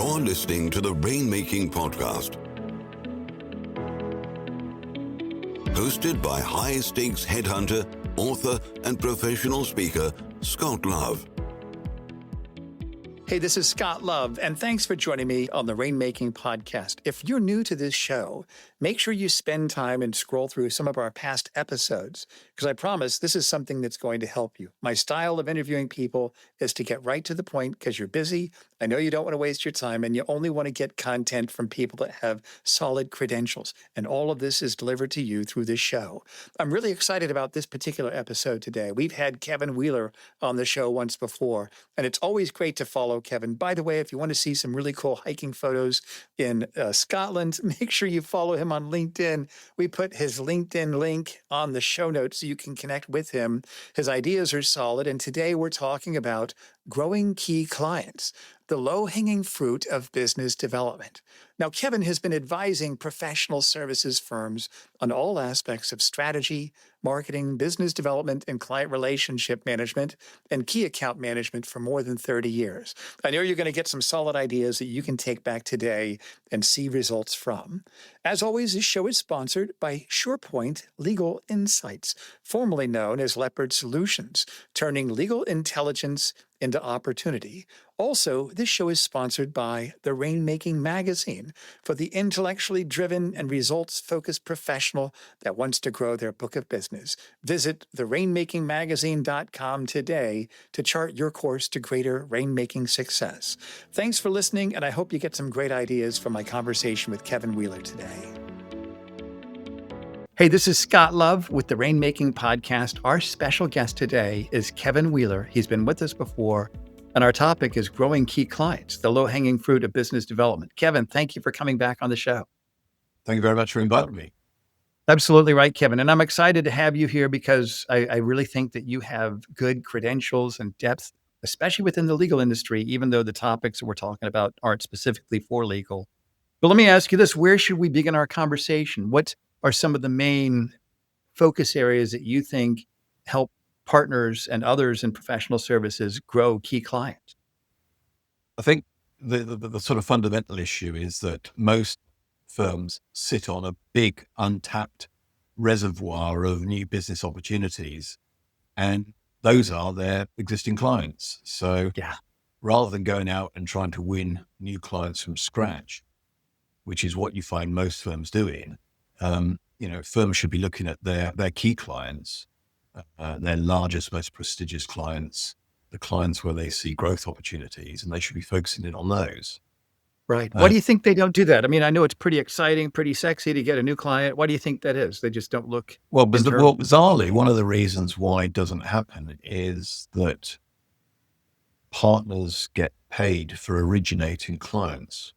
You're listening to the Rainmaking Podcast, hosted by high-stakes headhunter, author, and professional speaker, Scott Love. Hey, this is Scott Love, and thanks for joining me on the Rainmaking Podcast. If you're new to this show, make sure you spend time and scroll through some of our past episodes, because I promise this is something that's going to help you. My style of interviewing people is to get right to the point because you're busy. I know you don't want to waste your time, and you only want to get content from people that have solid credentials, and all of this is delivered to you through this show. I'm really excited about this particular episode today. We've had Kevin Wheeler on the show once before, and it's always great to follow Kevin. By the way, if you want to see some really cool hiking photos in Scotland, make sure you follow him on LinkedIn. We put his LinkedIn link on the show notes so you can connect with him. His ideas are solid, and today we're talking about growing key clients, the low-hanging fruit of business development. Now, Kevin has been advising professional services firms on all aspects of strategy, marketing, business development, and client relationship management, and key account management for more than 30 years. I know you're going to get some solid ideas that you can take back today and see results from. As always, this show is sponsored by SurePoint Legal Insights, formerly known as Leopard Solutions, turning legal intelligence into opportunity. Also, this show is sponsored by the Rainmaking Magazine for the intellectually driven and results-focused professional that wants to grow their book of business. Visit therainmakingmagazine.com today to chart your course to greater rainmaking success. Thanks for listening, and I hope you get some great ideas from my conversation with Kevin Wheeler today. Hey, this is Scott Love with the Rainmaking Podcast. Our special guest today is Kevin Wheeler. He's been with us before, and our topic is growing key clients, the low-hanging fruit of business development. Kevin, thank you for coming back on the show. Thank you very much for inviting me. Absolutely right, Kevin. And I'm excited to have you here because I really think that you have good credentials and depth, especially within the legal industry, even though the topics that we're talking about aren't specifically for legal. But let me ask you this, where should we begin our conversation? What are some of the main focus areas that you think help partners and others in professional services grow key clients? I think the sort of fundamental issue is that most firms sit on a big untapped reservoir of new business opportunities, and those are their existing clients. So rather than going out and trying to win new clients from scratch, which is what you find most firms doing, firms should be looking at their key clients, their largest, most prestigious clients, the clients where they see growth opportunities, and they should be focusing in on those. Right. Why do you think they don't do that? I mean, I know it's pretty exciting, pretty sexy to get a new client. Why do you think that is? They just don't look. Well, bizarrely, one of the reasons why it doesn't happen is that partners get paid for originating clients.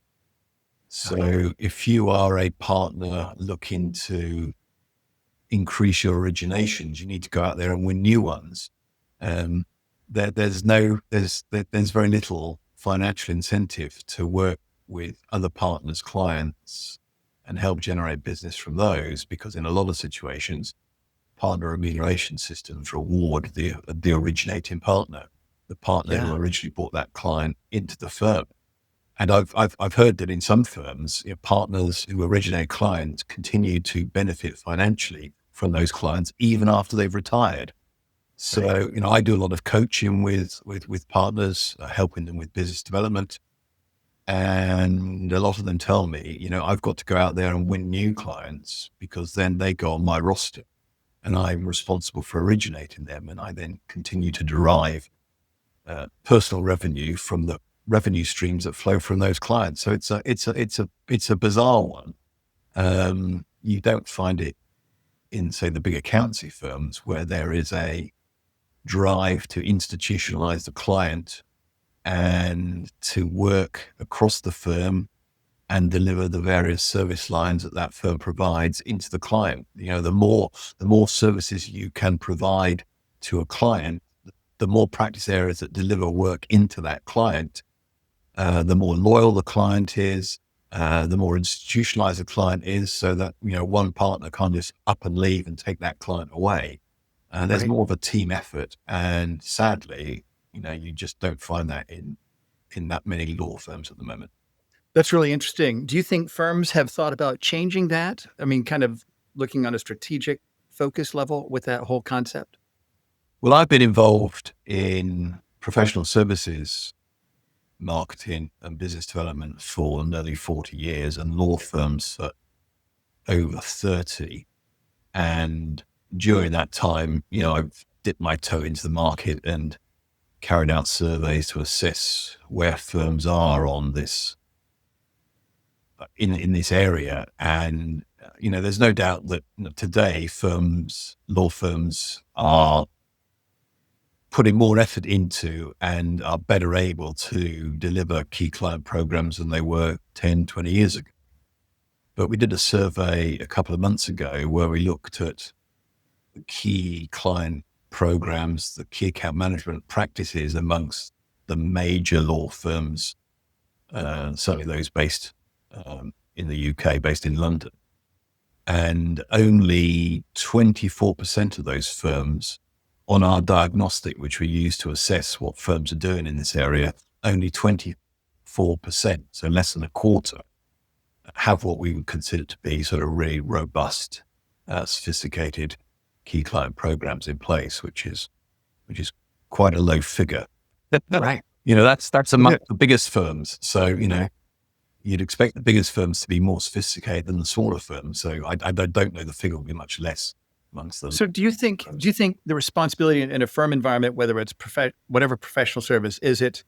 So if you are a partner looking to increase your originations, you need to go out there and win new ones. There's very little financial incentive to work with other partners' clients and help generate business from those, because in a lot of situations, partner remuneration systems reward the originating partner, the partner who originally brought that client into the firm. And I've heard that in some firms, partners who originate clients continue to benefit financially from those clients even after they've retired. So, I do a lot of coaching with partners, helping them with business development. And a lot of them tell me, I've got to go out there and win new clients because then they go on my roster and I'm responsible for originating them. And I then continue to derive personal revenue from the revenue streams that flow from those clients. So it's a bizarre one. You don't find it in, say, the big accountancy firms where there is a drive to institutionalize the client and to work across the firm and deliver the various service lines that firm provides into the client. The more services you can provide to a client, the more practice areas that deliver work into that client, the more loyal the client is, the more institutionalized the client is, so that, one partner can't just up and leave and take that client away. And there's more of a team effort. And sadly, you just don't find that in that many law firms at the moment. That's really interesting. Do you think firms have thought about changing that? I mean, kind of looking on a strategic focus level with that whole concept? Well, I've been involved in professional services, marketing and business development for nearly 40 years and law firms for over 30. And during that time, I've dipped my toe into the market and carried out surveys to assess where firms are on this in this area. And there's no doubt that today law firms are putting more effort into and are better able to deliver key client programs than they were 10, 20 years ago. But we did a survey a couple of months ago where we looked at the key client programs, the key account management practices amongst the major law firms, certainly those based in the UK, based in London. And only 24% of those firms on our diagnostic, which we use to assess what firms are doing in this area, only 24%, so less than a quarter, have what we would consider to be sort of really robust, sophisticated key client programs in place, which is quite a low figure. Right. That's among the biggest firms. So, you'd expect the biggest firms to be more sophisticated than the smaller firms. So I don't know, the figure will be much less amongst them. So do you think the responsibility in a firm environment, whether it's whatever professional service, is it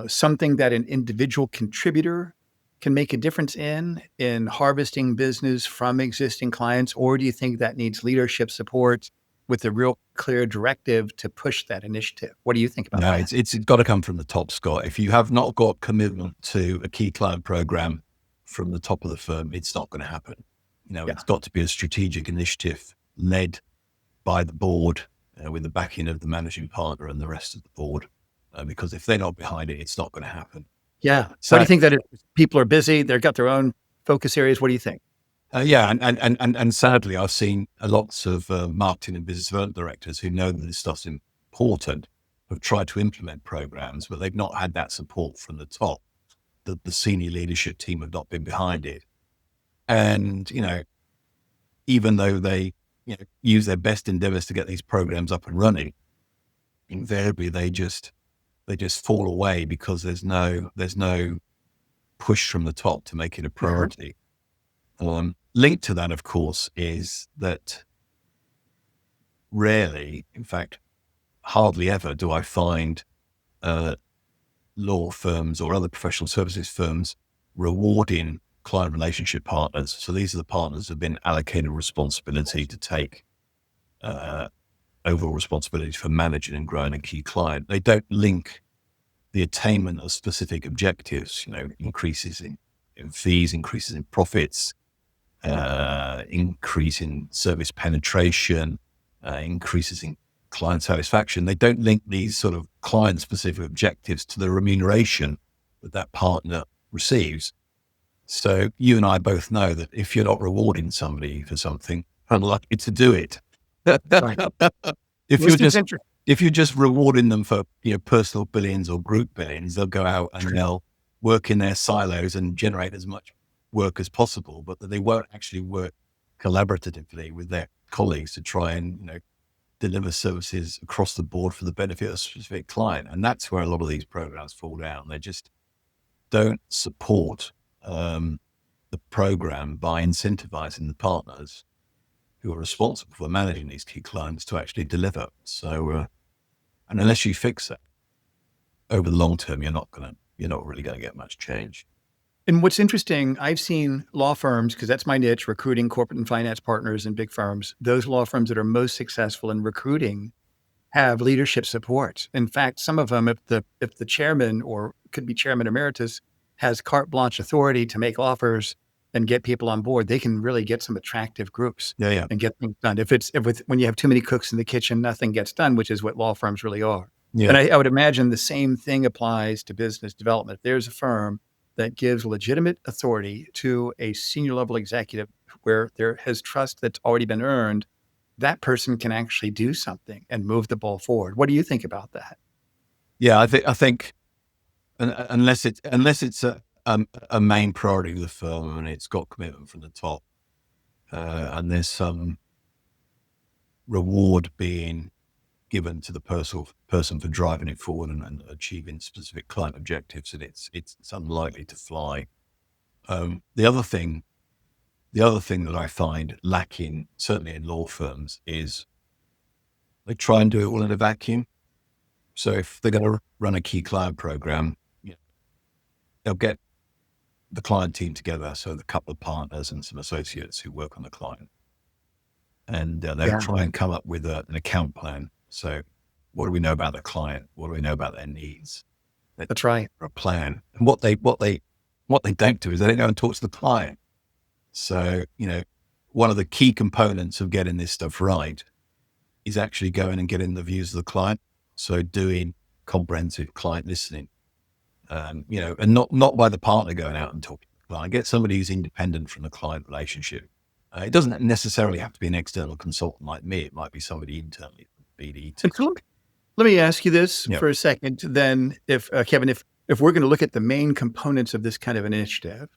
something that an individual contributor can make a difference in harvesting business from existing clients? Or do you think that needs leadership support with a real clear directive to push that initiative? What do you think about that? It's got to come from the top, Scott. If you have not got commitment to a key client program from the top of the firm, it's not going to happen. It's got to be a strategic initiative led by the board with the backing of the managing partner and the rest of the board. Because if they're not behind it, it's not going to happen. Yeah. So what do you think that people are busy? They've got their own focus areas. What do you think? And sadly, I've seen lots of marketing and business development directors who know that this stuff's important, have tried to implement programs, but they've not had that support from the top. The senior leadership team have not been behind it. And, even though they use their best endeavors to get these programs up and running, invariably they just fall away because there's no push from the top to make it a priority. Linked to that, of course, is that rarely, in fact, hardly ever do I find law firms or other professional services firms rewarding client relationship partners. So these are the partners who have been allocated responsibility to take overall responsibility for managing and growing a key client. They don't link the attainment of specific objectives, increases in fees, increases in profits, increase in service penetration, increases in client satisfaction. They don't link these sort of client-specific objectives to the remuneration that partner receives. So you and I both know that if you're not rewarding somebody for something, unlucky to do it. If you're just rewarding them for personal billions or group billions, they'll go out and they'll work in their silos and generate as much work as possible, but that they won't actually work collaboratively with their colleagues to try and deliver services across the board for the benefit of a specific client. And that's where a lot of these programs fall down. They just don't support the program by incentivizing the partners who are responsible for managing these key clients to actually deliver. So, and unless you fix that over the long term, you're not really going to get much change. And what's interesting, I've seen law firms, because that's my niche, recruiting corporate and finance partners in big firms. Those law firms that are most successful in recruiting have leadership support. In fact, some of them, if the chairman or could be chairman emeritus has carte blanche authority to make offers and get people on board, they can really get some attractive groups and get things done. When you have too many cooks in the kitchen, nothing gets done, which is what law firms really are. Yeah. And I would imagine the same thing applies to business development. If there's a firm that gives legitimate authority to a senior level executive where there has trust that's already been earned, that person can actually do something and move the ball forward. What do you think about that? Yeah, I think unless it's a main priority of the firm, and it's got commitment from the top. And there's some reward being given to the person for driving it forward and achieving specific client objectives, and it's unlikely to fly. The other thing that I find lacking, certainly in law firms, is they try and do it all in a vacuum. So if they're going to run a key client program, they'll get the client team together, so the couple of partners and some associates who work on the client, and they'll try and come up with an account plan. So what do we know about the client? What do we know about their needs? That's right. A plan. And what they don't do is they don't go and talk to the client. So, one of the key components of getting this stuff right is actually going and getting the views of the client. So doing comprehensive client listening, and not by the partner going out and talking to the client. Get somebody who's independent from the client relationship. It doesn't necessarily have to be an external consultant like me. It might be somebody internally, BD. Let me ask you this for a second. Then, if Kevin, if we're going to look at the main components of this kind of initiative,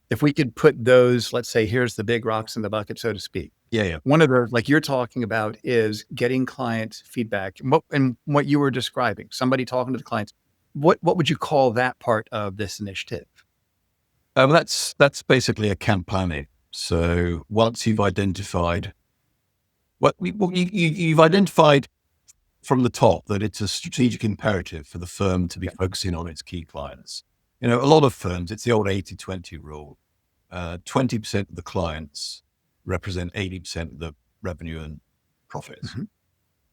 if we could put those, let's say, here's the big rocks in the bucket, so to speak. One of the, like you're talking about, is getting client feedback. And what you were describing, somebody talking to the clients. What would you call that part of this initiative? That's basically account planning. So once you've identified you've identified from the top that it's a strategic imperative for the firm to be focusing on its key clients. A lot of firms, it's the old 80-20 rule. 20% of the clients represent 80% of the revenue and profits. Mm-hmm.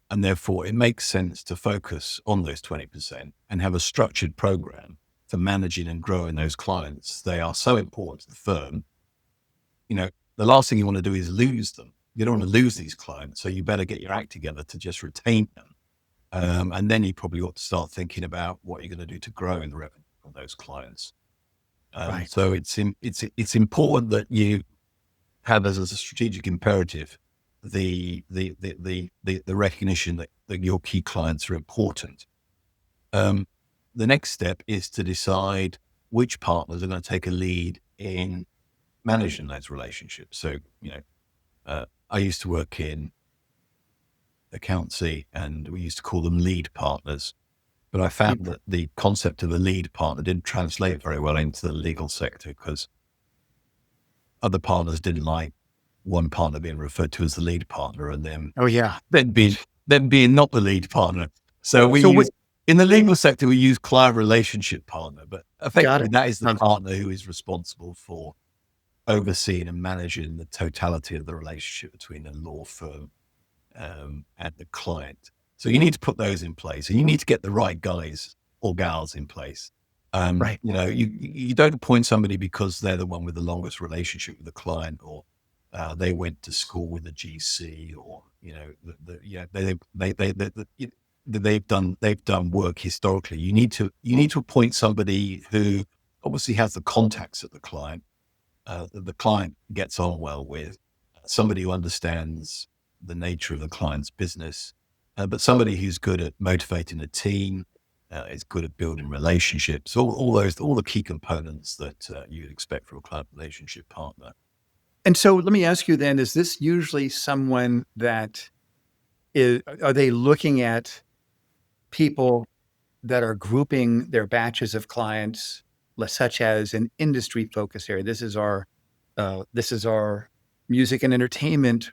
And therefore it makes sense to focus on those 20% and have a structured program for managing and growing those clients. They are so important to the firm. The last thing you want to do is lose them. You don't want to lose these clients. So you better get your act together to just retain them. And then you probably ought to start thinking about what you're going to do to grow in the revenue from those clients. Right. So it's important that you have as a strategic imperative the recognition that your key clients are important. The next step is to decide which partners are going to take a lead in managing those relationships. So, I used to work in accountancy, and we used to call them lead partners. But I found that the concept of a lead partner didn't translate very well into the legal sector, because other partners didn't like one partner being referred to as the lead partner, and then being not the lead partner. So in the legal sector, we use client relationship partner, but effectively that is the partner who is responsible for overseeing and managing the totality of the relationship between the law firm and the client. So you need to put those in place, and you need to get the right guys or gals in place. Right. You don't appoint somebody because they're the one with the longest relationship with the client, or they went to school with a GC, or they've done work historically. You need to appoint somebody who obviously has the contacts at the client, that the client gets on well with, somebody who understands the nature of the client's business, but somebody who's good at motivating a team, is good at building relationships, all the key components that you'd expect from a client relationship partner. And so let me ask you then, is this usually someone that are they looking at people that are grouping their batches of clients, such as an industry focus area? This is our music and entertainment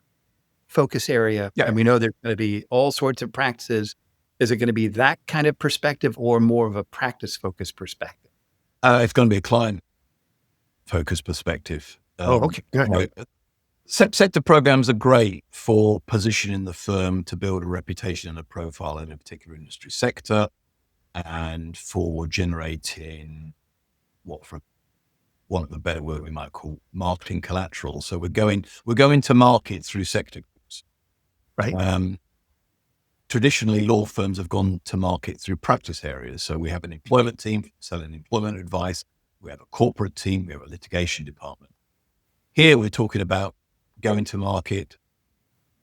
focus area. Yeah. And we know there's going to be all sorts of practices. Is it going to be that kind of perspective, or more of a practice focused perspective? It's going to be a client focused perspective. Okay. Good. Sector programs are great for positioning the firm to build a reputation and a profile in a particular industry sector, and for generating for want of a better word, we might call marketing collateral. So we're going to market through sector groups. Right. Traditionally, law firms have gone to market through practice areas. So we have an employment team selling employment advice. We have a corporate team. We have a litigation department. Here, we're talking about going to market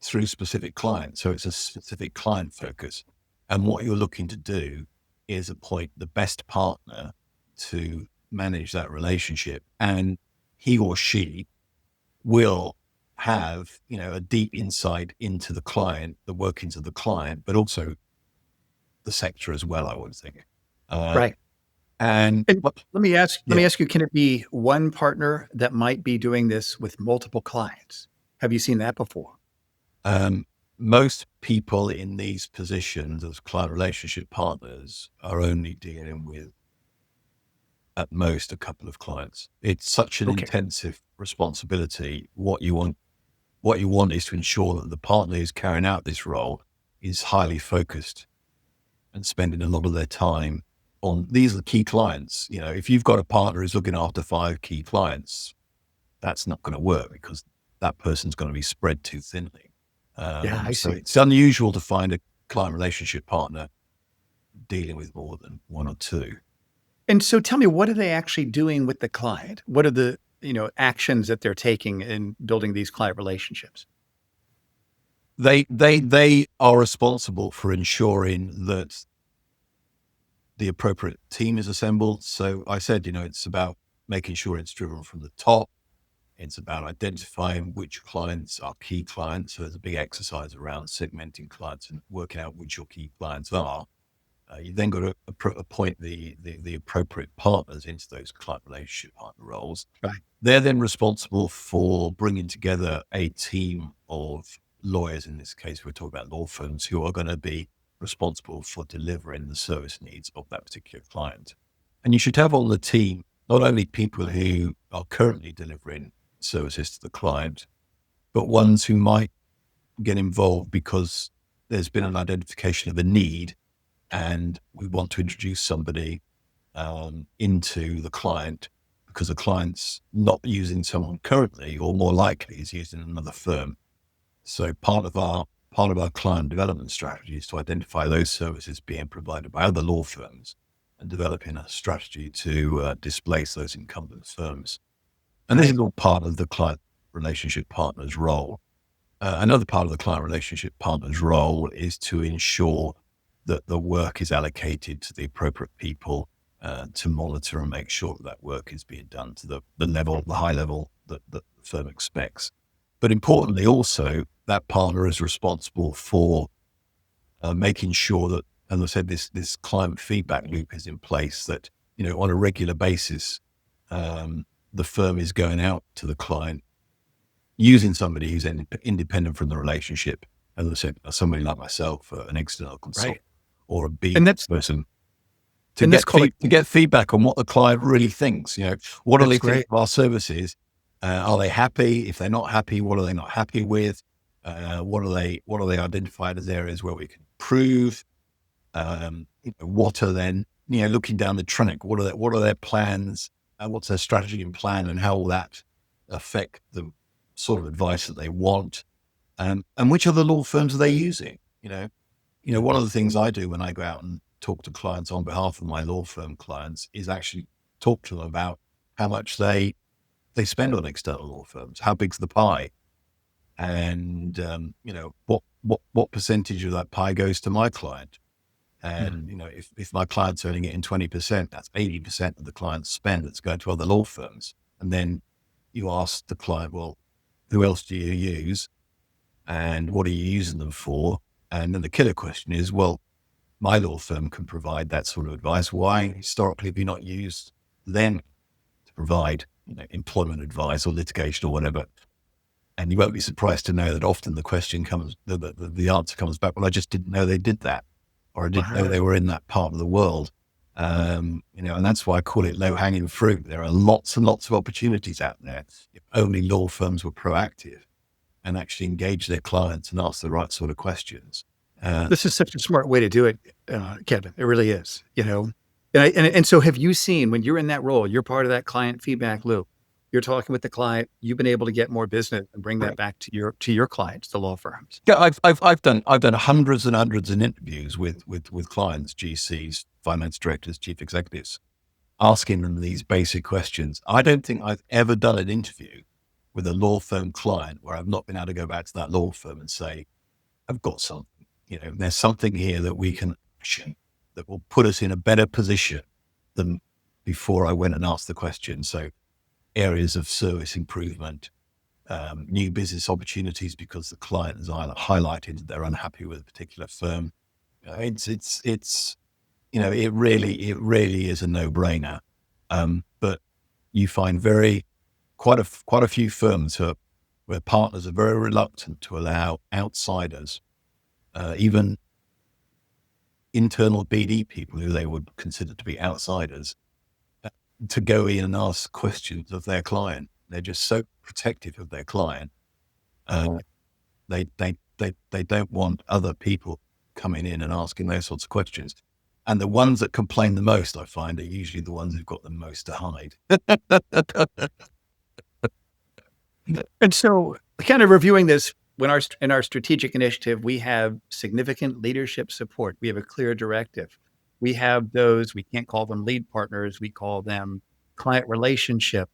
through specific clients. So it's a specific client focus. And what you're looking to do is appoint the best partner to manage that relationship, and he or she will have, a deep insight into the client, the workings of the client, but also the sector as well, I would think. Right. And And let me ask yeah, you, can it be one partner that might be doing this with multiple clients? Have you seen that before? most people in these positions as client relationship partners are only dealing with at most a couple of clients. It's such an Okay. intensive responsibility. What you want is to ensure that the partner who's carrying out this role is highly focused and spending a lot of their time on these are the key clients. If you've got a partner who's looking after 5 key clients, that's not going to work because that person's going to be spread too thinly. Yeah, I So see. it's unusual to find a client relationship partner dealing with more than 1 or 2. And so tell me, what are they actually doing with the client? What are the, actions that they're taking in building these client relationships? They are responsible for ensuring that the appropriate team is assembled. So I said, it's about making sure it's driven from the top. It's about identifying which clients are key clients. So there's a big exercise around segmenting clients and working out which your key clients are. You then got to appoint the appropriate partners into those client relationship partner roles. Right. They're then responsible for bringing together a team of lawyers. In this case, we're talking about law firms who are going to be responsible for delivering the service needs of that particular client. And you should have on the team not only people who are currently delivering services to the client, but ones who might get involved because there's been an identification of a need and we want to introduce somebody into the client because the client's not using someone currently, or more likely is using another firm. So part of our client development strategy is to identify those services being provided by other law firms and developing a strategy to displace those incumbent firms. And this is all part of the client relationship partner's role. Another part of the client relationship partner's role is to ensure that the work is allocated to the appropriate people to monitor and make sure that work is being done to the high level that the firm expects. But importantly, also, that partner is responsible for making sure that, as I said, this client feedback loop is in place, that, on a regular basis, the firm is going out to the client using somebody who's independent from the relationship. As I said, somebody like myself, an external consultant, or a B And that's person, and that's called to get feedback on what the client really thinks. What do that's they great. think of our services? Are they happy? If they're not happy, what are they not happy with? What are they identified as areas where we can improve? What are then, looking down the track, what are their plans? What's their strategy and plan, and how will that affect the sort of advice that they want? And which other law firms are they using? One of the things I do when I go out and talk to clients on behalf of my law firm clients is actually talk to them about how much they spend on external law firms, how big's the pie, and what percentage of that pie goes to my client. And if my client's earning it in 20%, that's 80% of the client's spend that's going to other law firms. And then you ask the client, well, who else do you use, and what are you using them for? And then the killer question is, well, my law firm can provide that sort of advice. Why historically have you not used them to provide employment advice or litigation or whatever? And you won't be surprised to know that often the question comes, the answer comes back, well, I just didn't know they did that, or I didn't know they were in that part of the world. And that's why I call it low hanging fruit. There are lots and lots of opportunities out there if only law firms were proactive and actually engage their clients and ask the right sort of questions. This is such a smart way to do it, Kevin. It really is, And so have you seen, when you're in that role, you're part of that client feedback loop. You're talking with the client, you've been able to get more business and bring that back to your clients, the law firms. Yeah, I've done hundreds and hundreds of interviews with clients, GCs, finance directors, chief executives, asking them these basic questions. I don't think I've ever done an interview with a law firm client where I've not been able to go back to that law firm and say, I've got something, there's something here that we can action that will put us in a better position than before I went and asked the question. So areas of service improvement, new business opportunities because the client has either highlighted that they're unhappy with a particular firm. It's it really is a no-brainer. But you find quite a few firms where partners are very reluctant to allow outsiders, even internal BD people who they would consider to be outsiders, to go in and ask questions of their client. They're just so protective of their client. They don't want other people coming in and asking those sorts of questions. And the ones that complain the most, I find, are usually the ones who've got the most to hide. And so, kind of reviewing this, in our strategic initiative, we have significant leadership support. We have a clear directive. We have those, we can't call them lead partners, we call them client relationship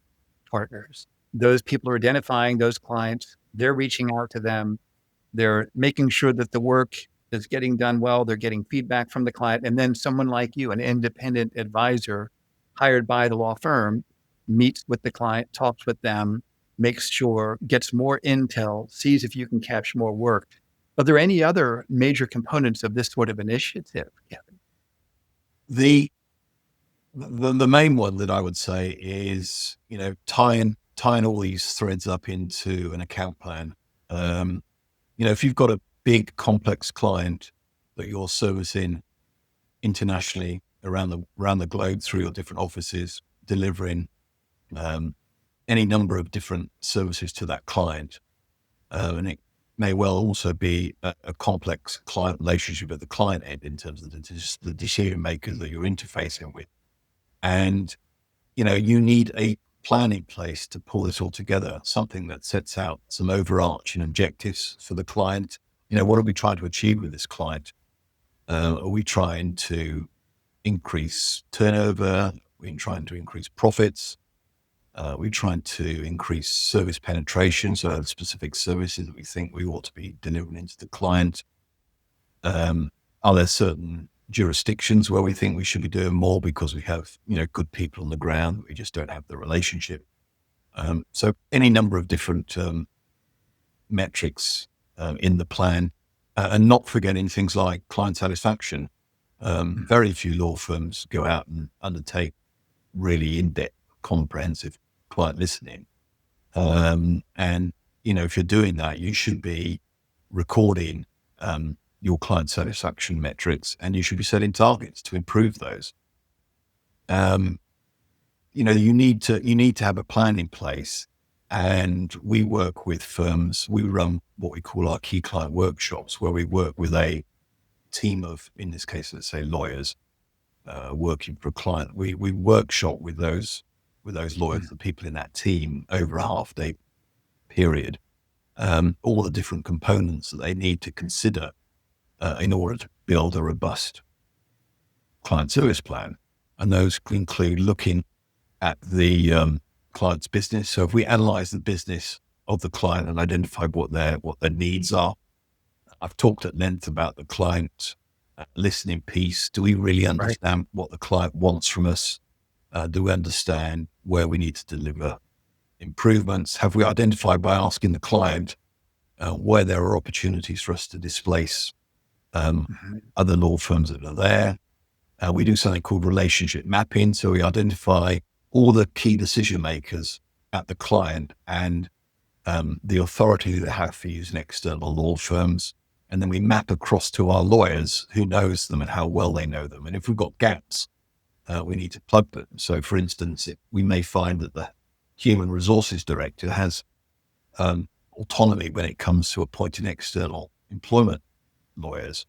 partners. Those people are identifying those clients, they're reaching out to them, they're making sure that the work is getting done well, they're getting feedback from the client. And then someone like you, an independent advisor hired by the law firm, meets with the client, talks with them, makes sure, gets more intel, sees if you can capture more work. Are there any other major components of this sort of initiative, Kevin? The main one that I would say is, tying all these threads up into an account plan. If you've got a big complex client that you're servicing internationally around the globe through your different offices, delivering any number of different services to that client, and it may well also be a complex client relationship at the client end in terms of the decision makers that you're interfacing with. And, you need a plan in place to pull this all together, something that sets out some overarching objectives for the client. What are we trying to achieve with this client? Are we trying to increase turnover? Are we trying to increase profits? We're trying to increase service penetration, so specific services that we think we ought to be delivering into the client. Are there certain jurisdictions where we think we should be doing more because we have, good people on the ground, we just don't have the relationship? So any number of different metrics in the plan, and not forgetting things like client satisfaction. Very few law firms go out and undertake really in-depth, comprehensive client listening. And, if you're doing that, you should be recording your client satisfaction metrics, and you should be setting targets to improve those. You need to have a plan in place. And we work with firms. We run what we call our key client workshops, where we work with a team of, in this case, let's say lawyers, working for a client. We workshop with those lawyers, the people in that team, over a half-day period, all the different components that they need to consider in order to build a robust client service plan. And those include looking at the client's business. So if we analyze the business of the client and identify what their needs are, I've talked at length about the client listening piece. Do we really understand what the client wants from us? Do we understand where we need to deliver improvements? Have we identified by asking the client where there are opportunities for us to displace other law firms that are there? We do something called relationship mapping. So we identify all the key decision makers at the client and the authority they have for using external law firms. And then we map across to our lawyers who knows them and how well they know them. And if we've got gaps, we need to plug them. So for instance, we may find that the human resources director has autonomy when it comes to appointing external employment lawyers.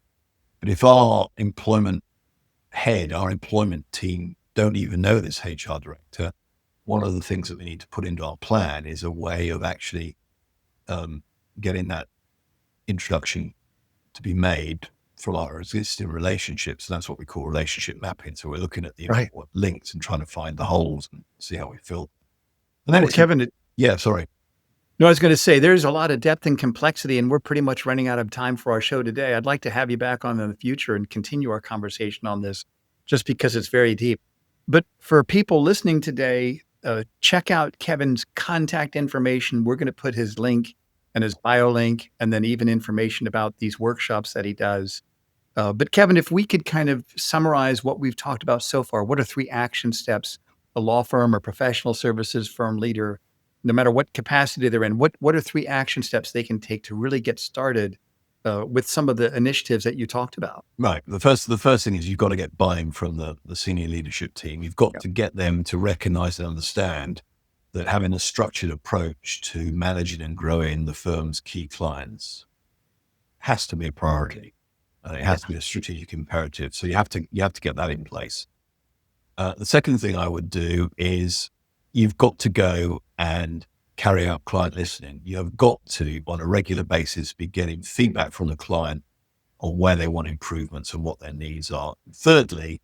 But if our employment head, our employment team don't even know this HR director, one of the things that we need to put into our plan is a way of actually getting that introduction to be made from our existing relationships. And that's what we call relationship mapping. So we're looking at the links and trying to find the holes and see how we fill. And then Kevin, sorry. No, I was going to say there's a lot of depth and complexity, and we're pretty much running out of time for our show today. I'd like to have you back on in the future and continue our conversation on this, just because it's very deep. But for people listening today, check out Kevin's contact information. We're going to put his link and his bio link, and then even information about these workshops that he does. But Kevin, if we could kind of summarize what we've talked about so far, what are 3 action steps a law firm or professional services firm leader, no matter what capacity they're in, what are 3 action steps they can take to really get started with some of the initiatives that you talked about? Right. The first thing is you've got to get buy-in from the senior leadership team. You've got to get them to recognize and understand that having a structured approach to managing and growing the firm's key clients has to be a priority. It has to be a strategic imperative. So you have to get that in place. The second thing I would do is you've got to go and carry out client listening. You have got to, on a regular basis, be getting feedback from the client on where they want improvements and what their needs are. Thirdly,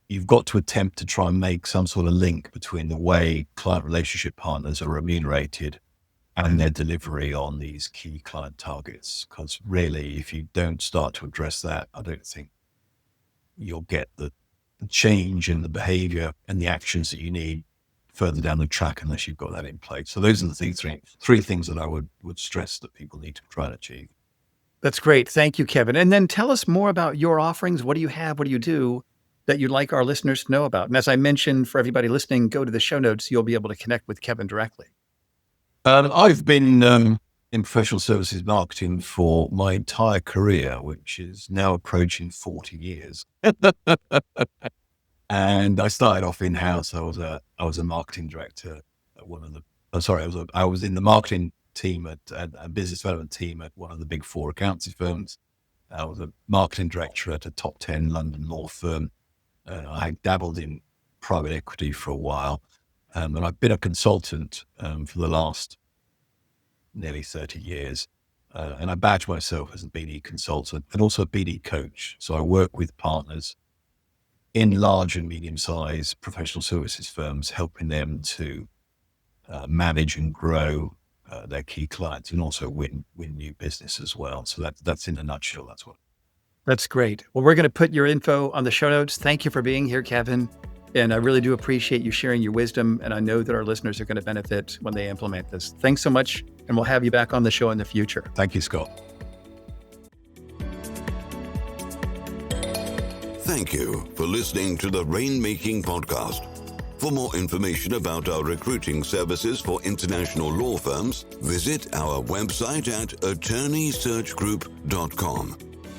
you've got to attempt to try and make some sort of link between the way client relationship partners are remunerated and their delivery on these key client targets. Because really, if you don't start to address that, I don't think you'll get the change in the behavior and the actions that you need further down the track unless you've got that in place. So those are the three things that I would stress that people need to try and achieve. That's great. Thank you, Kevin. And then tell us more about your offerings. What do you have? What do you do that you'd like our listeners to know about? And as I mentioned, for everybody listening, go to the show notes. You'll be able to connect with Kevin directly. I've been in professional services marketing for my entire career, which is now approaching 40 years. And I started off in-house. I was a marketing director at I was in the marketing team at a business development team at one of the big 4 accounting firms. I was a marketing director at a top 10 London law firm. I dabbled in private equity for a while. And I've been a consultant for the last nearly 30 years. And I badge myself as a BD consultant and also a BD coach. So I work with partners in large and medium-sized professional services firms, helping them to manage and grow their key clients and also win new business as well. So that's in a nutshell. That's great. Well, we're going to put your info on the show notes. Thank you for being here, Kevin. And I really do appreciate you sharing your wisdom. And I know that our listeners are going to benefit when they implement this. Thanks so much. And we'll have you back on the show in the future. Thank you, Scott. Thank you for listening to the Rainmaking Podcast. For more information about our recruiting services for international law firms, visit our website at attorneysearchgroup.com.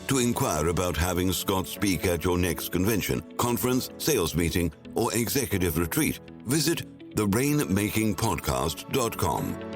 To inquire about having Scott speak at your next convention, conference, sales meeting, or executive retreat, visit therainmakingpodcast.com.